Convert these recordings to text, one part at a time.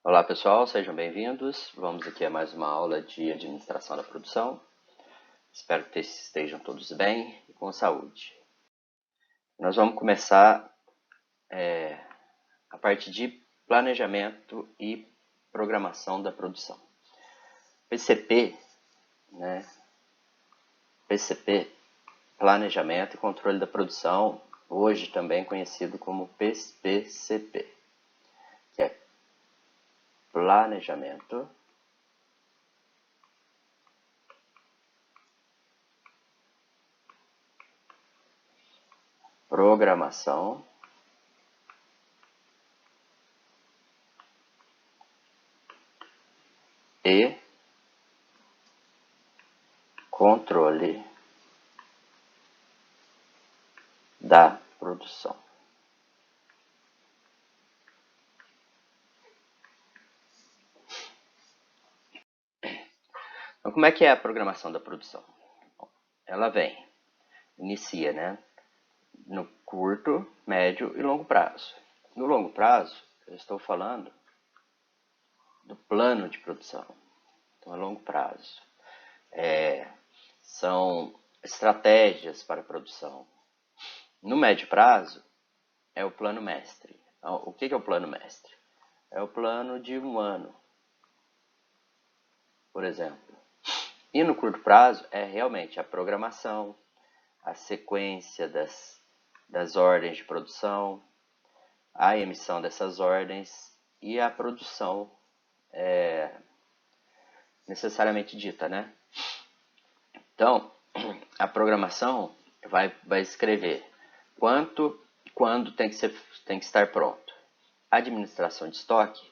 Olá pessoal, sejam bem-vindos. Vamos aqui a mais uma aula de administração da produção. Espero que estejam todos bem e com saúde. Nós vamos começar a parte de planejamento e programação da produção. PCP, PCP, Planejamento e Controle da Produção, hoje também conhecido como PCP, que é Planejamento, Programação e Controle da produção. Então, como é que é a programação da produção? Ela inicia, no curto, médio e longo prazo. No longo prazo, eu estou falando do plano de produção. Então, a longo prazo. São estratégias para a produção. No médio prazo, é o plano mestre. Então, o que é o plano mestre? É o plano de um ano, por exemplo. E no curto prazo, é realmente a programação, a sequência das ordens de produção, a emissão dessas ordens e a produção necessariamente dita, Então, a programação vai escrever quando tem que estar pronto. A administração de estoque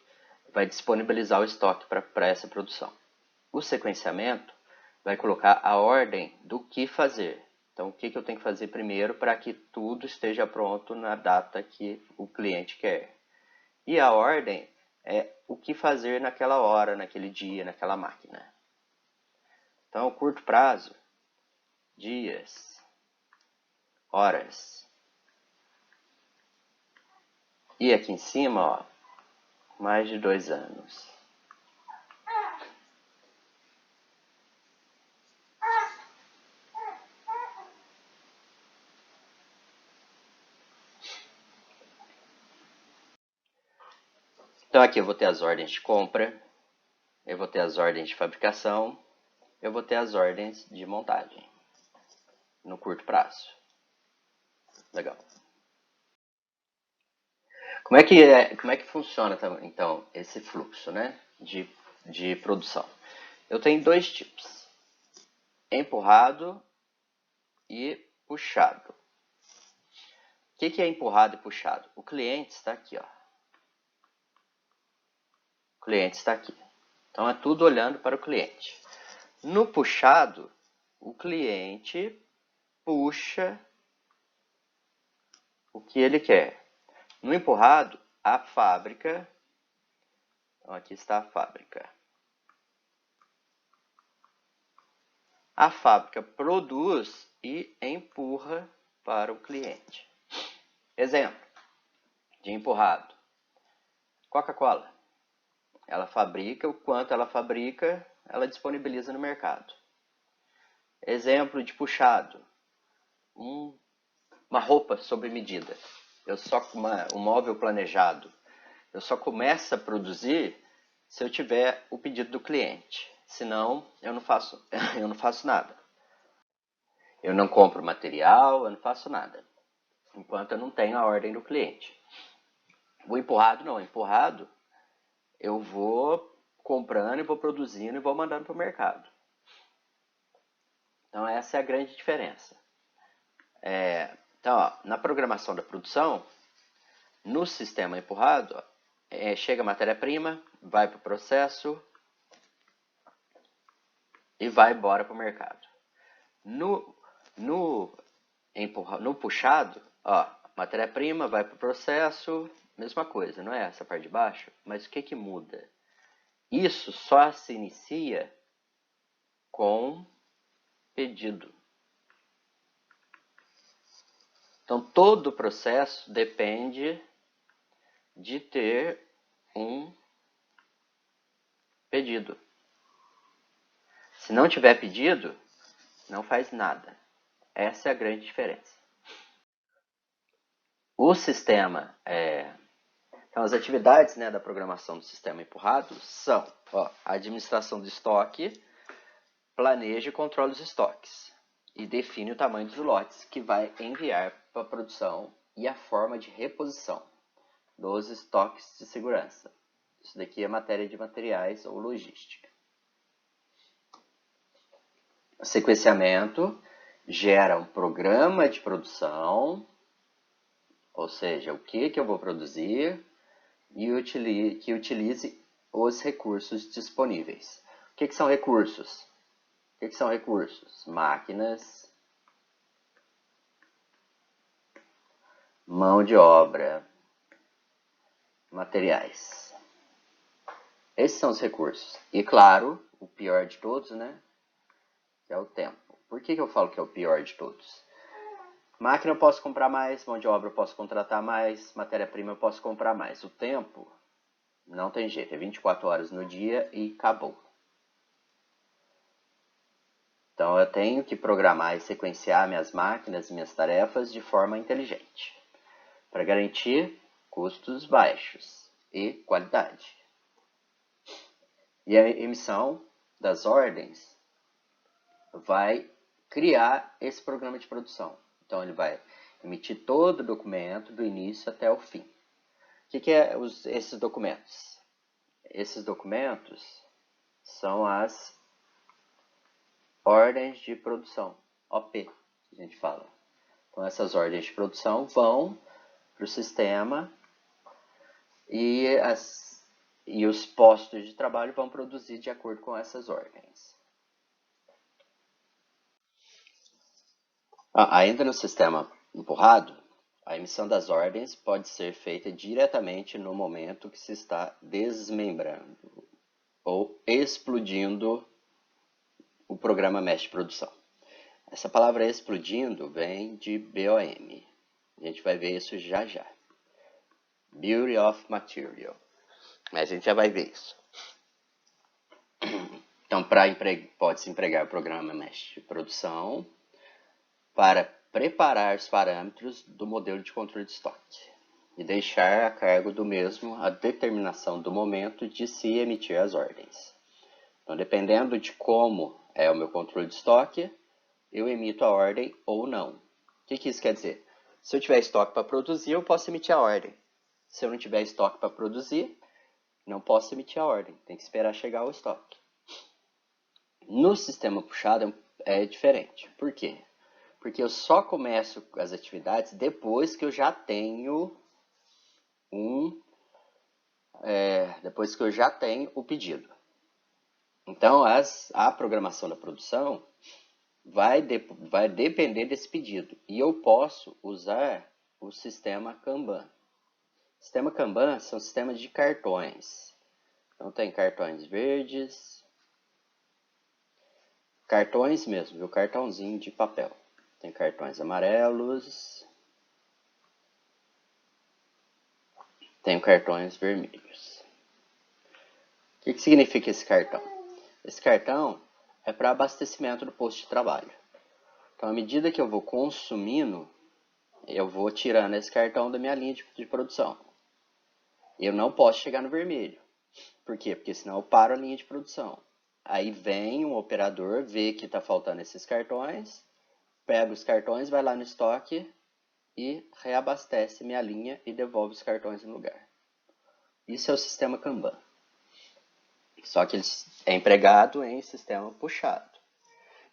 vai disponibilizar o estoque para essa produção. O sequenciamento vai colocar a ordem do que fazer. Então, o que eu tenho que fazer primeiro para que tudo esteja pronto na data que o cliente quer. E a ordem é o que fazer naquela hora, naquele dia, naquela máquina. Então, curto prazo, dias, horas. E aqui em cima, ó, mais de 2 anos. Então aqui eu vou ter as ordens de compra, eu vou ter as ordens de fabricação, eu vou ter as ordens de montagem no curto prazo. Legal. Como é que funciona então esse fluxo, de produção? Eu tenho dois tipos: empurrado e puxado. O que é empurrado e puxado? O cliente está aqui, ó. O cliente está aqui. Então é tudo olhando para o cliente. No puxado, o cliente puxa o que ele quer. No empurrado, a fábrica. Então aqui está a fábrica. A fábrica produz e empurra para o cliente. Exemplo de empurrado: Coca-Cola. Ela fabrica, o quanto ela fabrica, ela disponibiliza no mercado. Exemplo de puxado: uma roupa sob medida. Um móvel planejado. Eu só começo a produzir se eu tiver o pedido do cliente. Senão, eu não faço nada. Eu não compro material, eu não faço nada. Enquanto eu não tenho a ordem do cliente. O empurrado não. O empurrado, eu vou comprando e vou produzindo e vou mandando para o mercado. Então, essa é a grande diferença. Então, ó, na programação da produção, no sistema empurrado, chega a matéria-prima, vai para o processo e vai embora para o mercado. No puxado, ó, matéria-prima vai para o processo, mesma coisa, não é essa parte de baixo? Mas o que muda? Isso só se inicia com pedido. Então, todo o processo depende de ter um pedido. Se não tiver pedido, não faz nada. Essa é a grande diferença. O sistema, então as atividades, né, da programação do sistema empurrado são a administração do estoque, planeja e controla os estoques e define o tamanho dos lotes que vai enviar para a produção e a forma de reposição dos estoques de segurança. Isso daqui é matéria de materiais ou logística. O sequenciamento gera um programa de produção, ou seja, o que eu vou produzir e que utilize os recursos disponíveis. O que são recursos? O que são recursos? Máquinas, mão de obra, materiais. Esses são os recursos. E claro, o pior de todos, né? Que é o tempo. Por que eu falo que é o pior de todos? Máquina eu posso comprar mais, mão de obra eu posso contratar mais, matéria-prima eu posso comprar mais. O tempo, não tem jeito, é 24 horas no dia e acabou. Então eu tenho que programar e sequenciar minhas máquinas e minhas tarefas de forma inteligente, para garantir custos baixos e qualidade. E a emissão das ordens vai criar esse programa de produção. Então ele vai emitir todo o documento do início até o fim. O que é esses documentos? Esses documentos são as ordens de produção, OP, que a gente fala. Então essas ordens de produção vão para o sistema e os postos de trabalho vão produzir de acordo com essas ordens. Ainda no sistema empurrado, a emissão das ordens pode ser feita diretamente no momento que se está desmembrando ou explodindo o programa mesh de produção. Essa palavra explodindo vem de BOM. A gente vai ver isso já já. Beauty of Material. Mas a gente já vai ver isso. Então, pode-se empregar o programa mesh de produção para preparar os parâmetros do modelo de controle de estoque e deixar a cargo do mesmo a determinação do momento de se emitir as ordens. Então, dependendo de como é o meu controle de estoque, eu emito a ordem ou não. O que isso quer dizer? Se eu tiver estoque para produzir, eu posso emitir a ordem. Se eu não tiver estoque para produzir, não posso emitir a ordem. Tem que esperar chegar o estoque. No sistema puxado é diferente. Por quê? Porque eu só começo as atividades depois que eu já tenho depois que eu já tenho o pedido. Então, a programação da produção vai depender desse pedido. E eu posso usar o sistema Kanban. O sistema Kanban são sistemas de cartões. Então, tem cartões verdes, cartões mesmo, viu? Cartãozinho de papel. Tem cartões amarelos, tem cartões vermelhos. O que significa esse cartão? Esse cartão é para abastecimento do posto de trabalho. Então, à medida que eu vou consumindo, eu vou tirando esse cartão da minha linha de produção. Eu não posso chegar no vermelho. Por quê? Porque senão eu paro a linha de produção. Aí vem um operador, vê que está faltando esses cartões, pega os cartões, vai lá no estoque e reabastece minha linha e devolve os cartões no lugar. Isso é o sistema Kanban. Só que ele é empregado em sistema puxado.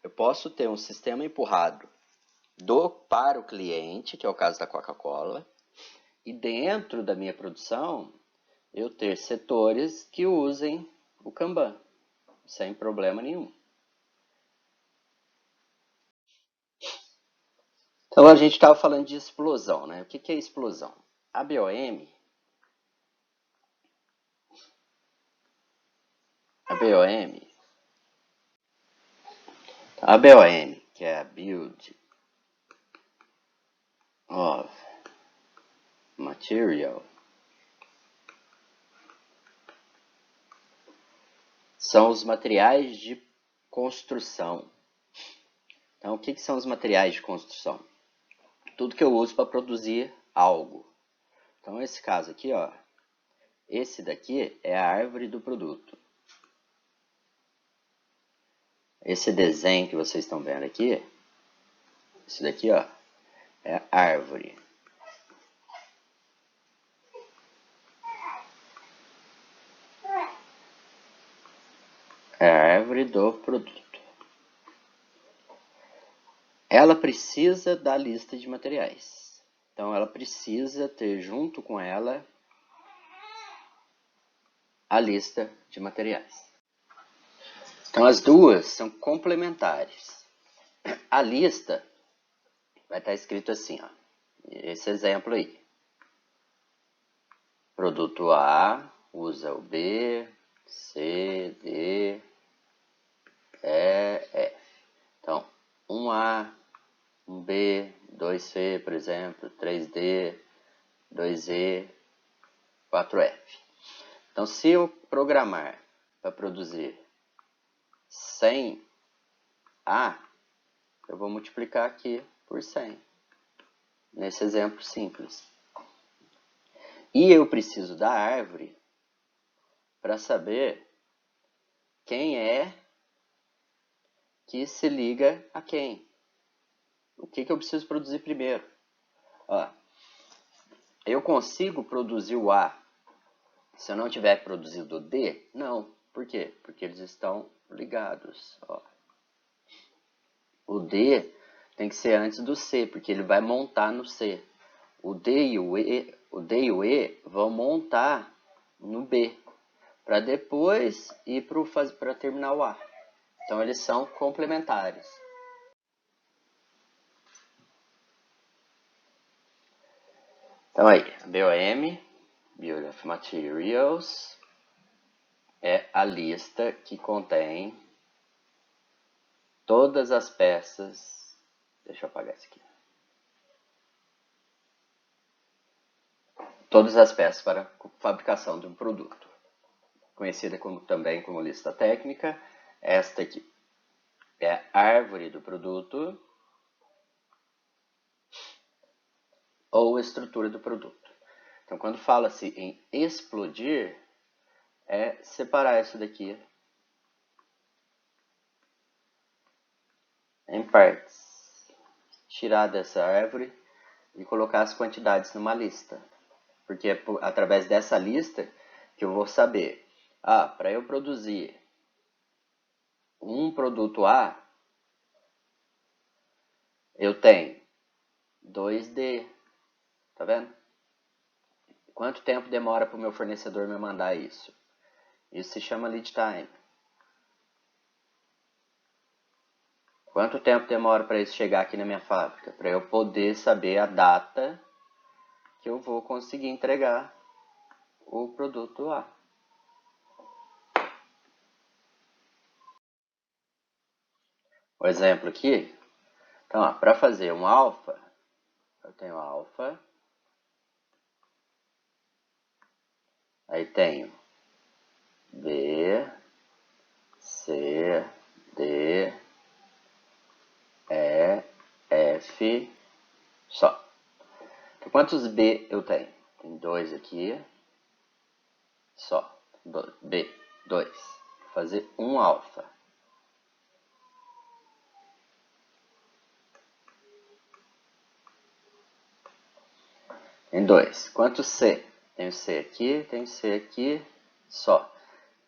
Eu posso ter um sistema empurrado para o cliente, que é o caso da Coca-Cola, e dentro da minha produção eu ter setores que usem o Kanban, sem problema nenhum. Então a gente estava falando de explosão, né? O que é explosão? A BOM, que é a Build of Material, são os materiais de construção. Então, o que são os materiais de construção? Tudo que eu uso para produzir algo. Então, esse caso aqui, ó, esse daqui é a árvore do produto. Esse desenho que vocês estão vendo aqui, esse daqui, ó, é a árvore. É a árvore do produto. Ela precisa da lista de materiais. Então, ela precisa ter junto com ela a lista de materiais. Então, as duas são complementares. A lista vai estar escrito assim, ó, esse exemplo aí. Produto A usa o B, C, D, E, F. Então, 1A, 1B, 2C, por exemplo, 3D, 2E, 4F. Então, se eu programar para produzir 100A, eu vou multiplicar aqui por 100, nesse exemplo simples. E eu preciso da árvore para saber quem é que se liga a quem. O que eu preciso produzir primeiro? Ó, eu consigo produzir o A se eu não tiver produzido o D? Não. Por quê? Porque eles estão ligados. Ó. O D tem que ser antes do C, porque ele vai montar no C. O D e o E vão montar no B, para depois ir para terminar o A. Então, eles são complementares. Então, aí, BOM, Bill of Materials, é a lista que contém todas as peças. Deixa eu apagar isso aqui. Todas as peças para a fabricação de um produto, conhecida também como lista técnica. Esta aqui é a árvore do produto ou estrutura do produto. Então, quando fala-se em explodir, é separar isso daqui em partes, tirar dessa árvore e colocar as quantidades numa lista. Porque é através dessa lista que eu vou saber, para eu produzir um produto A, eu tenho 2D, tá vendo? Quanto tempo demora para o meu fornecedor me mandar isso? Isso se chama lead time. Quanto tempo demora para isso chegar aqui na minha fábrica? Para eu poder saber a data que eu vou conseguir entregar o produto A. O exemplo aqui, então, para fazer um alfa, eu tenho alfa, aí tenho B, C, D, E, F, só. Então, quantos B eu tenho? Tem 2 aqui, só. B, 2. Vou fazer um alfa. Tem 2. Quanto C? Tenho C aqui, tenho C aqui, só.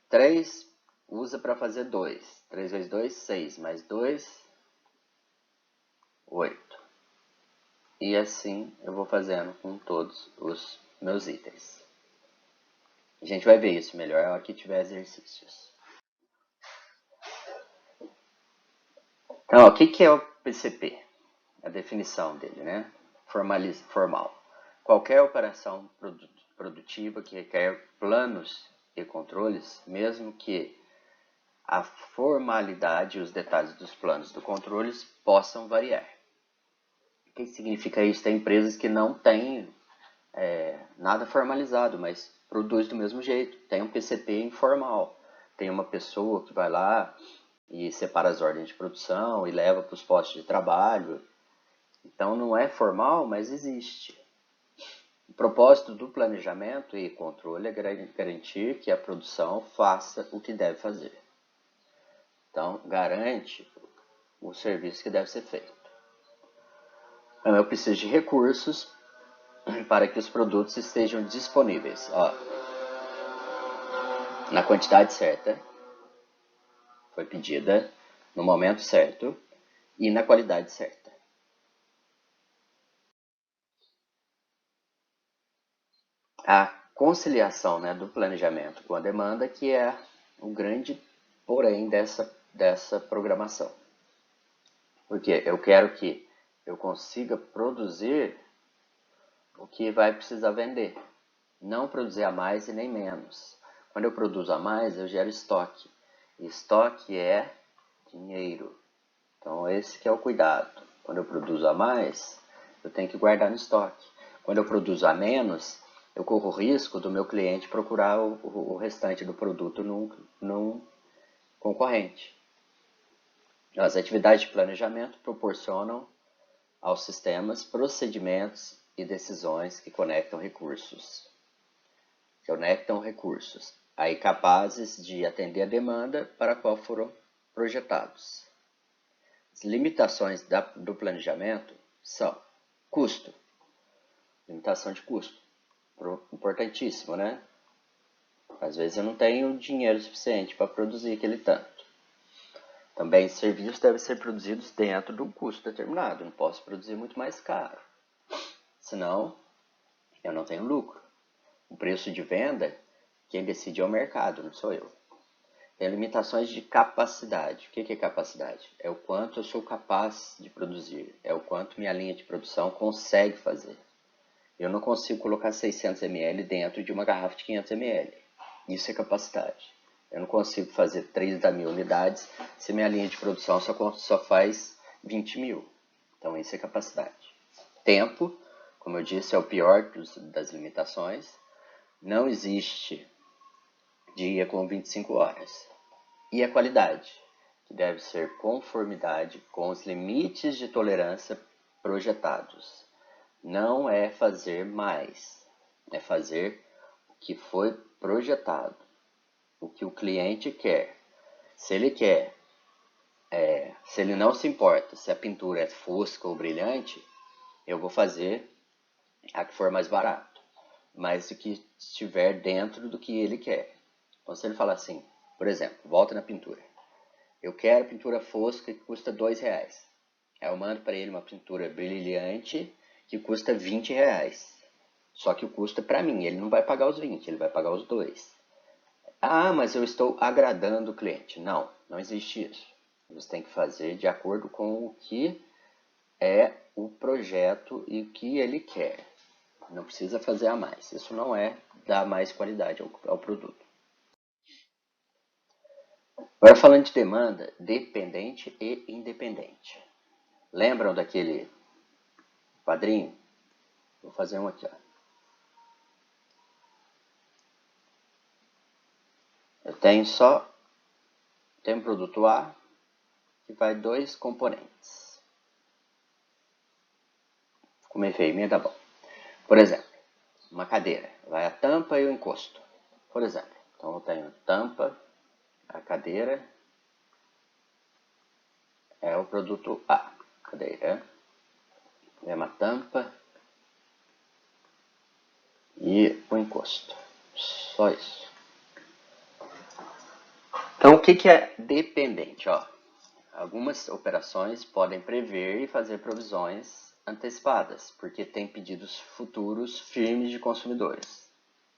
3 usa para fazer 2. 3 vezes 2, 6. Mais 2, 8. E assim eu vou fazendo com todos os meus itens. A gente vai ver isso melhor na hora que tiver exercícios. Então, o que é o PCP? A definição dele, né? Formal. Qualquer operação produtiva que requer planos e controles, mesmo que a formalidade e os detalhes dos planos e controles possam variar. O que significa isso? Tem empresas que não têm nada formalizado, mas produz do mesmo jeito. Tem um PCP informal. tem uma pessoa que vai lá e separa as ordens de produção e leva para os postos de trabalho. Então não é formal, mas existe. O propósito do planejamento e controle é garantir que a produção faça o que deve fazer. Então, garante o serviço que deve ser feito. Então, eu preciso de recursos para que os produtos estejam disponíveis. Ó, na quantidade certa, foi pedida, no momento certo e na qualidade certa. A conciliação, né, do planejamento com a demanda, que é o grande porém dessa programação. Porque eu quero que eu consiga produzir o que vai precisar vender, não produzir a mais e nem menos. Quando eu produzo a mais, eu gero estoque. E estoque é dinheiro. Então esse que é o cuidado. Quando eu produzo a mais, eu tenho que guardar no estoque. Quando eu produzo a menos, eu corro o risco do meu cliente procurar o restante do produto num concorrente. As atividades de planejamento proporcionam aos sistemas procedimentos e decisões que conectam recursos. Aí capazes de atender a demanda para a qual foram projetados. As limitações do planejamento são custo, limitação de custo, importantíssimo, né? Às vezes eu não tenho dinheiro suficiente para produzir aquele tanto. Também serviços devem ser produzidos dentro de um custo determinado, não posso produzir muito mais caro, senão eu não tenho lucro. O preço de venda, quem decide é o mercado, não sou eu. Tem limitações de capacidade. O que é capacidade? É o quanto eu sou capaz de produzir, é o quanto minha linha de produção consegue fazer. Eu não consigo colocar 600 ml dentro de uma garrafa de 500 ml. Isso é capacidade. Eu não consigo fazer 30.000 unidades se minha linha de produção só faz 20 mil. Então isso é capacidade. Tempo, como eu disse, é o pior das limitações. Não existe dia com 25 horas. E a qualidade, que deve ser conformidade com os limites de tolerância projetados. Não é fazer mais, é fazer o que foi projetado, o que o cliente quer. Se ele quer, se ele não se importa se a pintura é fosca ou brilhante, eu vou fazer a que for mais barato, mas o que estiver dentro do que ele quer. Então se ele falar assim, por exemplo, volta na pintura. Eu quero pintura fosca que custa R$2. Aí eu mando para ele uma pintura brilhante que custa R$20. Só que o custo é para mim, ele não vai pagar os 20, ele vai pagar os 2. Ah, mas eu estou agradando o cliente. Não, não existe isso. Você tem que fazer de acordo com o que é o projeto e o que ele quer. Não precisa fazer a mais. Isso não é dar mais qualidade ao produto. Agora falando de demanda dependente e independente. Lembram daquele quadrinho? Vou fazer um aqui, ó. Eu tenho um produto A que vai 2 componentes. Como é feio, tá bom. Por exemplo, uma cadeira, vai a tampa e o encosto. Por exemplo, então eu tenho tampa, a cadeira é o produto A. Cadeira, é uma tampa e o encosto. Só isso. Então, o que é dependente? Ó, algumas operações podem prever e fazer provisões antecipadas, porque tem pedidos futuros firmes de consumidores.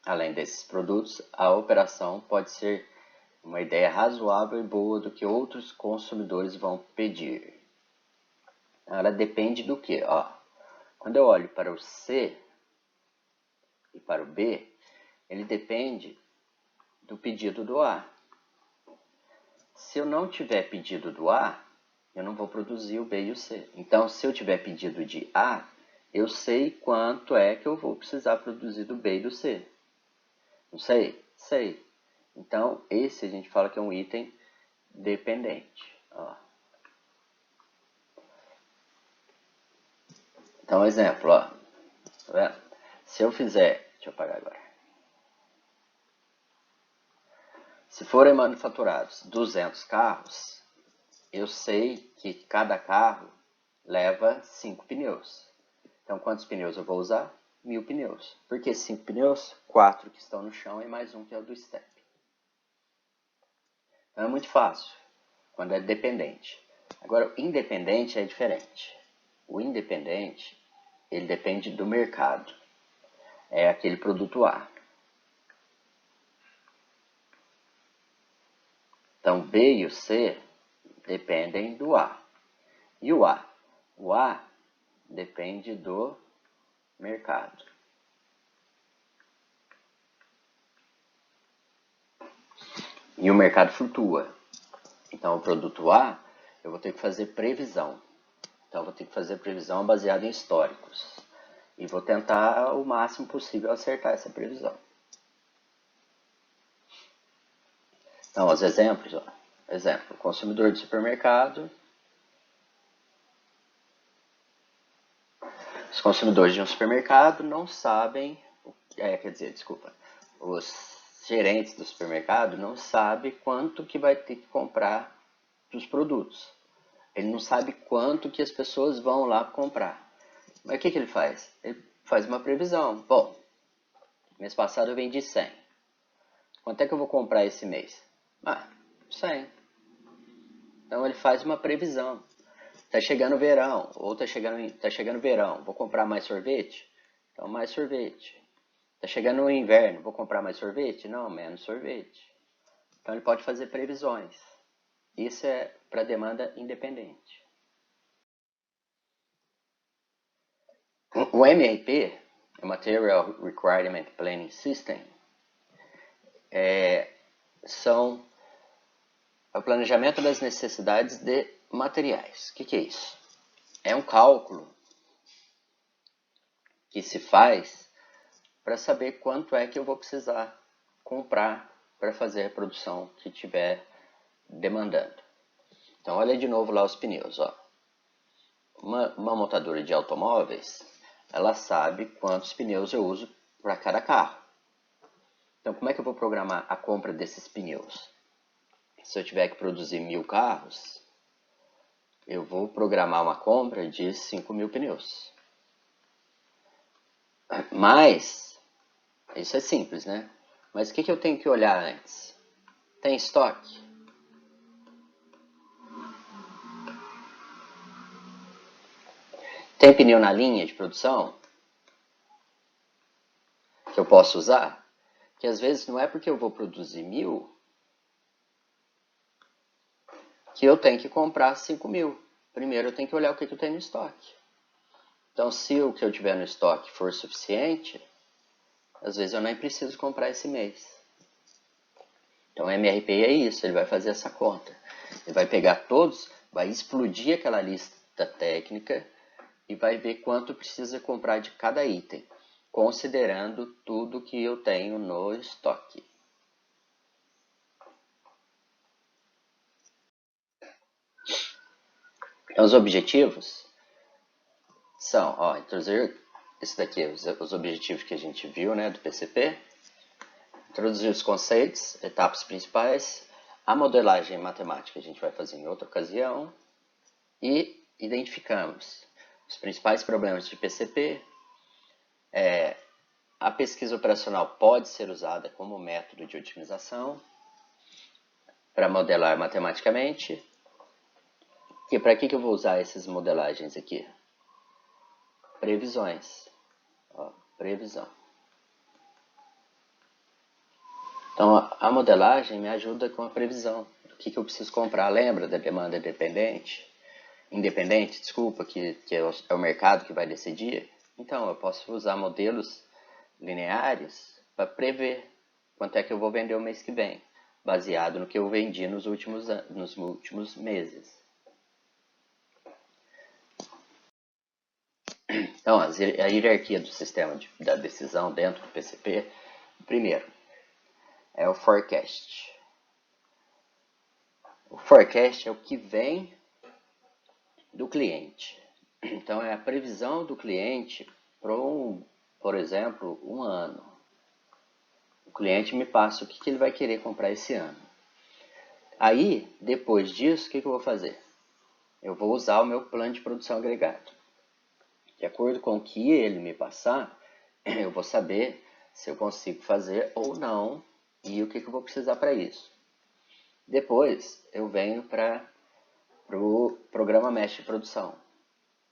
Além desses produtos, a operação pode ser uma ideia razoável e boa do que outros consumidores vão pedir. Ela depende do que? Ó, quando eu olho para o C e para o B, ele depende do pedido do A. Se eu não tiver pedido do A, eu não vou produzir o B e o C. Então, se eu tiver pedido de A, eu sei quanto é que eu vou precisar produzir do B e do C. Não sei? Sei. Então, esse a gente fala que é um item dependente. Ó. Então, exemplo, ó. Tá vendo? Se eu fizer, deixa eu apagar agora. Se forem manufaturados 200 carros, eu sei que cada carro leva 5 pneus. Então, quantos pneus eu vou usar? 1000 pneus. Por que 5 pneus? 4 que estão no chão e mais um que é o do step. Então, é muito fácil quando é dependente. Agora, o independente é diferente. O independente, ele depende do mercado. É aquele produto A. Então, B e o C dependem do A. E o A? O A depende do mercado. E o mercado flutua. Então, o produto A, eu vou ter que fazer previsão. Então, eu vou ter que fazer previsão baseada em históricos. E vou tentar o máximo possível acertar essa previsão. Então, os exemplos. Ó. Exemplo, consumidor de supermercado. Os consumidores de um supermercado não sabem... Os gerentes do supermercado não sabem quanto que vai ter que comprar dos produtos. Ele não sabe quanto que as pessoas vão lá comprar. Mas o que ele faz? Ele faz uma previsão. Bom, mês passado eu vendi 100. Quanto é que eu vou comprar esse mês? 100. Então ele faz uma previsão. Tá chegando o verão, ou tá chegando verão, vou comprar mais sorvete? Então mais sorvete. Tá chegando o inverno, vou comprar mais sorvete? Não, menos sorvete. Então ele pode fazer previsões. Isso é para demanda independente. O MRP, o Material Requirement Planning System, são o planejamento das necessidades de materiais. O que é isso? É um cálculo que se faz para saber quanto é que eu vou precisar comprar para fazer a produção que estiver demandando. Então, olha de novo lá os pneus. Ó. Uma montadora de automóveis, ela sabe quantos pneus eu uso para cada carro. Então, como é que eu vou programar a compra desses pneus? Se eu tiver que produzir 1000 carros, eu vou programar uma compra de 5.000 pneus. Mas, isso é simples, né? Mas o que eu tenho que olhar antes? Tem estoque? Tem pneu na linha de produção que eu posso usar? Que às vezes não é porque eu vou produzir 1000 que eu tenho que comprar 5.000. Primeiro eu tenho que olhar o que eu tenho no estoque. Então, se o que eu tiver no estoque for suficiente, às vezes eu nem preciso comprar esse mês. Então, o MRP é isso, ele vai fazer essa conta. Ele vai pegar todos, vai explodir aquela lista técnica e vai ver quanto precisa comprar de cada item, considerando tudo que eu tenho no estoque. Então, os objetivos são, introduzir esse daqui, os objetivos que a gente viu, né, do PCP, introduzir os conceitos, etapas principais, a modelagem matemática a gente vai fazer em outra ocasião e identificamos os principais problemas de PCP. A pesquisa operacional pode ser usada como método de otimização para modelar matematicamente. E para que eu vou usar essas modelagens aqui? Previsões. Previsão. Então, a modelagem me ajuda com a previsão. O que eu preciso comprar? Lembra da demanda dependente? Independente, desculpa, que é o mercado que vai decidir? Então, eu posso usar modelos lineares para prever quanto é que eu vou vender o mês que vem, baseado no que eu vendi nos últimos meses. Então, a hierarquia do sistema da decisão dentro do PCP, primeiro, é o forecast. O forecast é o que vem do cliente. Então, é a previsão do cliente para, por exemplo, um ano. O cliente me passa o que ele vai querer comprar esse ano. Aí, depois disso, o que eu vou fazer? Eu vou usar o meu plano de produção agregado. De acordo com o que ele me passar, eu vou saber se eu consigo fazer ou não e o que eu vou precisar para isso. Depois, eu venho para o programa mestre de produção.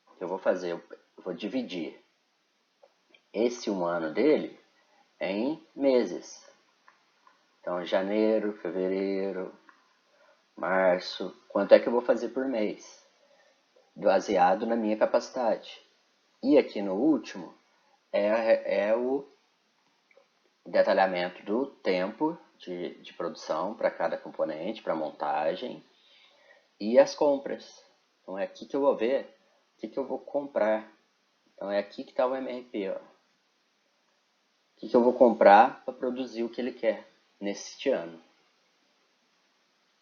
O que eu vou fazer? Eu vou dividir esse um ano dele em meses. Então, janeiro, fevereiro, março. Quanto é que eu vou fazer por mês? Baseado na minha capacidade. E aqui no último é o detalhamento do tempo de produção para cada componente, para montagem e as compras. Então é aqui que eu vou ver o que eu vou comprar. Então é aqui que está o MRP. Ó. O que eu vou comprar para produzir o que ele quer neste ano.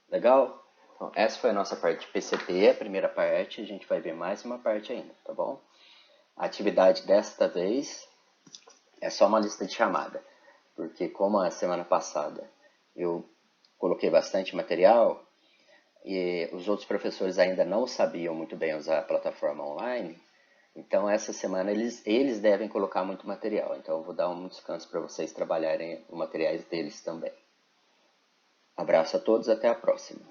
Legal? Então, essa foi a nossa parte de PCP, a primeira parte. A gente vai ver mais uma parte ainda, tá bom? A atividade desta vez é só uma lista de chamada. Porque como a semana passada eu coloquei bastante material e os outros professores ainda não sabiam muito bem usar a plataforma online, então essa semana eles devem colocar muito material. Então eu vou dar um descanso para vocês trabalharem os materiais deles também. Abraço a todos, até a próxima.